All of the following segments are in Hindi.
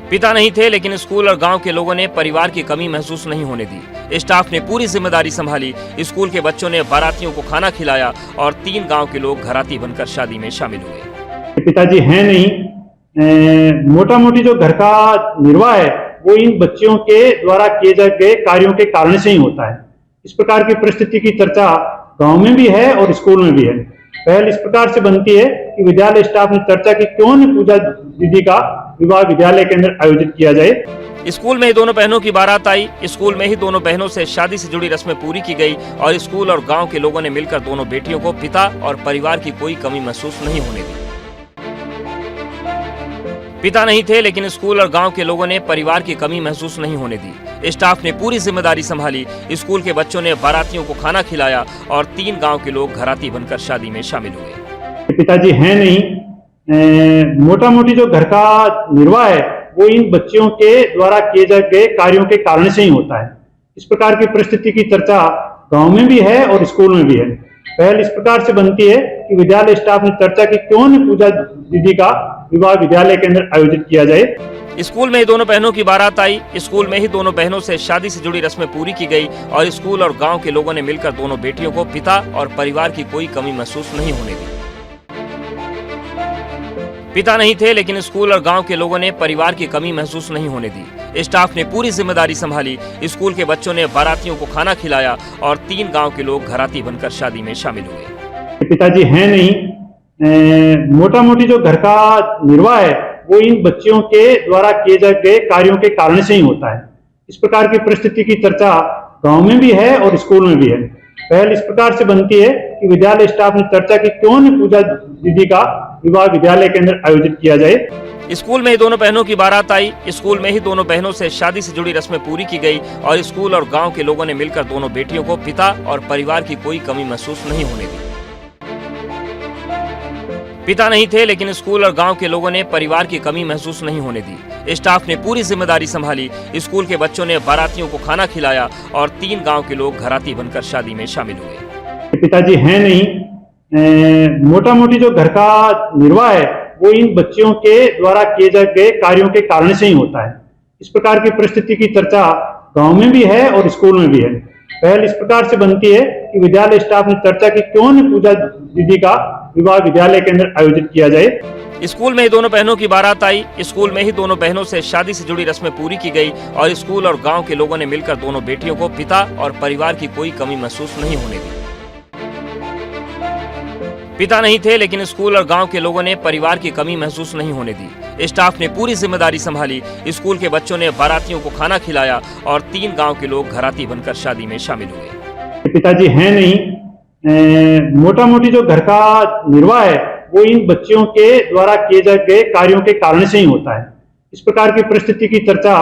पिता नहीं थे, लेकिन स्कूल और गांव के लोगों ने परिवार की कमी महसूस नहीं होने दी। स्टाफ ने पूरी जिम्मेदारी संभाली। स्कूल के बच्चों ने बारातियों को खाना खिलाया और 3 गांव के लोग घराती बनकर शादी में शामिल हुए। पिताजी हैं नहीं, मोटा मोटी जो घर का निर्वाह है वो इन बच्चों के द्वारा किए गए कार्यों के कारण से ही होता है। इस प्रकार की परिस्थिति की चर्चा गांव में भी है और स्कूल में भी है। पहल इस प्रकार से बनती है कि विद्यालय स्टाफ ने चर्चा की क्यों न पूजा दीदी का विवाह विद्यालय के अंदर आयोजित किया जाए। स्कूल में ही दोनों बहनों की बारात आई। स्कूल में ही दोनों बहनों से शादी से जुड़ी रस्में पूरी की गई और स्कूल और गांव के लोगों ने मिलकर दोनों बेटियों को पिता और परिवार की कोई कमी महसूस नहीं होने दी। पिता नहीं थे, लेकिन स्कूल और गांव के लोगों ने परिवार की कमी महसूस नहीं होने दी। स्टाफ ने पूरी जिम्मेदारी संभाली। स्कूल के बच्चों ने बारातियों को खाना खिलाया और 3 गांव के लोग घराती बनकर शादी में शामिल हुए। पिताजी हैं नहीं, मोटा मोटी जो घर का निर्वाह है वो इन बच्चों के द्वारा किए गए कार्यों के कारण से ही होता है। इस प्रकार की परिस्थिति की चर्चा गांव में भी है और स्कूल में भी है। पहल इस प्रकार से बनती है कि विद्यालय स्टाफ ने चर्चा की क्यों न पूजा दीदी का विवाह विद्यालय के अंदर आयोजित किया जाए। स्कूल में ही दोनों बहनों की बारात आई। स्कूल में ही दोनों बहनों से शादी से जुड़ी रस्में पूरी की गई और स्कूल और गांव के लोगों ने मिलकर दोनों बेटियों को पिता और परिवार की कोई कमी महसूस नहीं होने दी। पिता नहीं थे, लेकिन स्कूल और गांव के लोगों ने परिवार की कमी महसूस नहीं होने दी। स्टाफ ने पूरी जिम्मेदारी संभाली। स्कूल के बच्चों ने बारातियों को खाना खिलाया और 3 गांव के लोग घराती बनकर शादी में शामिल हुए। पिताजी हैं नहीं, मोटा मोटी जो घर का निर्वाह है वो इन बच्चों के द्वारा किए गए कार्यों के कारण से ही होता है। इस प्रकार की परिस्थिति की चर्चा गांव में भी है और स्कूल में भी है। पहल इस प्रकार से बनती है कि विद्यालय स्टाफ ने चर्चा की क्यों न पूजा दीदी का विवाह विद्यालय के अंदर आयोजित किया जाए। स्कूल में ही दोनों बहनों की बारात आई। स्कूल में ही दोनों बहनों से शादी से जुड़ी रस्में पूरी की गई और स्कूल और गांव के लोगों ने मिलकर दोनों बेटियों को पिता और परिवार की कोई कमी महसूस नहीं होने दी। पिता नहीं थे, लेकिन स्कूल और गांव के लोगों ने परिवार की कमी महसूस नहीं होने दी। स्टाफ ने पूरी जिम्मेदारी संभाली। स्कूल के बच्चों ने बारातियों को खाना खिलाया और 3 गांव के लोग घराती बनकर शादी में शामिल हुए। पिताजी हैं नहीं, मोटा मोटी जो घर का निर्वाह है वो इन बच्चों के द्वारा किए गए कार्यों के कारण से ही होता है। इस प्रकार की परिस्थिति की चर्चा गांव में भी है और स्कूल में भी है। पहल इस प्रकार से बनती है कि विद्यालय स्टाफ ने चर्चा की क्यों न पूजा दीदी का विवाह विद्यालय के अंदर आयोजित किया जाए। स्कूल में ही दोनों बहनों की बारात आई। स्कूल में ही दोनों बहनों से शादी से जुड़ी रस्में पूरी की गई और स्कूल और गांव के लोगों ने मिलकर दोनों बेटियों को पिता और परिवार की कोई कमी महसूस नहीं होने दी। पिता नहीं थे, लेकिन स्कूल और गांव के लोगों ने परिवार की कमी महसूस नहीं होने दी। स्टाफ ने पूरी जिम्मेदारी संभाली। स्कूल के बच्चों ने बारातियों को खाना खिलाया और 3 गांव के लोग घराती बनकर शादी में शामिल हुए। पिताजी हैं नहीं, मोटा मोटी जो घर का निर्वाह है वो इन बच्चों के द्वारा किए गए कार्यों के कारण से ही होता है। इस प्रकार की परिस्थिति की चर्चा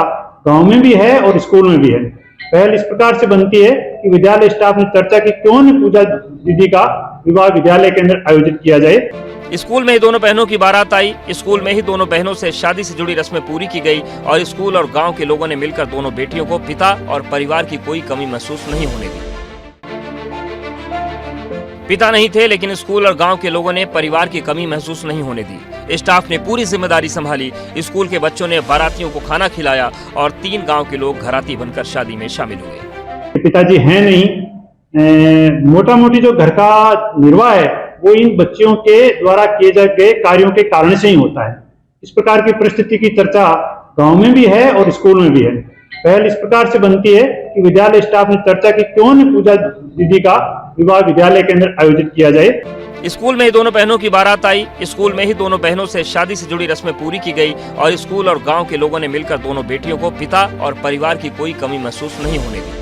गांव में भी है और स्कूल में भी है। पहल इस प्रकार से बनती है कि विद्यालय स्टाफ ने चर्चा की क्यों न पूजा दीदी का विवाह विद्यालय के अंदर आयोजित किया जाए। स्कूल में ही दोनों बहनों की बारात आई। स्कूल में ही दोनों बहनों से शादी से जुड़ी रस्में पूरी की गई और स्कूल और गांव के लोगों ने मिलकर दोनों बेटियों को पिता और परिवार की कोई कमी महसूस नहीं होने दी। पिता नहीं थे, लेकिन स्कूल और गांव के लोगों ने परिवार की कमी महसूस नहीं होने दी। स्टाफ ने पूरी जिम्मेदारी संभाली। स्कूल के बच्चों ने बारातियों को खाना खिलाया और 3 गांव के लोग घराती बनकर शादी में शामिल हुए। पिताजी हैं नहीं, मोटा मोटी जो घर का निर्वाह है वो इन बच्चों के द्वारा किए गए कार्यों के कारण से ही होता है। इस प्रकार की परिस्थिति की चर्चा गांव में भी है और स्कूल में भी है। पहल इस प्रकार से बनती है कि विद्यालय स्टाफ ने चर्चा की क्यों न पूजा दीदी का विवाह विद्यालय के अंदर आयोजित किया जाए। स्कूल में ही दोनों बहनों की बारात आई। स्कूल में ही दोनों बहनों से शादी से जुड़ी रस्में पूरी की गई और स्कूल और गांव के लोगों ने मिलकर दोनों बेटियों को पिता और परिवार की कोई कमी महसूस नहीं होने दी।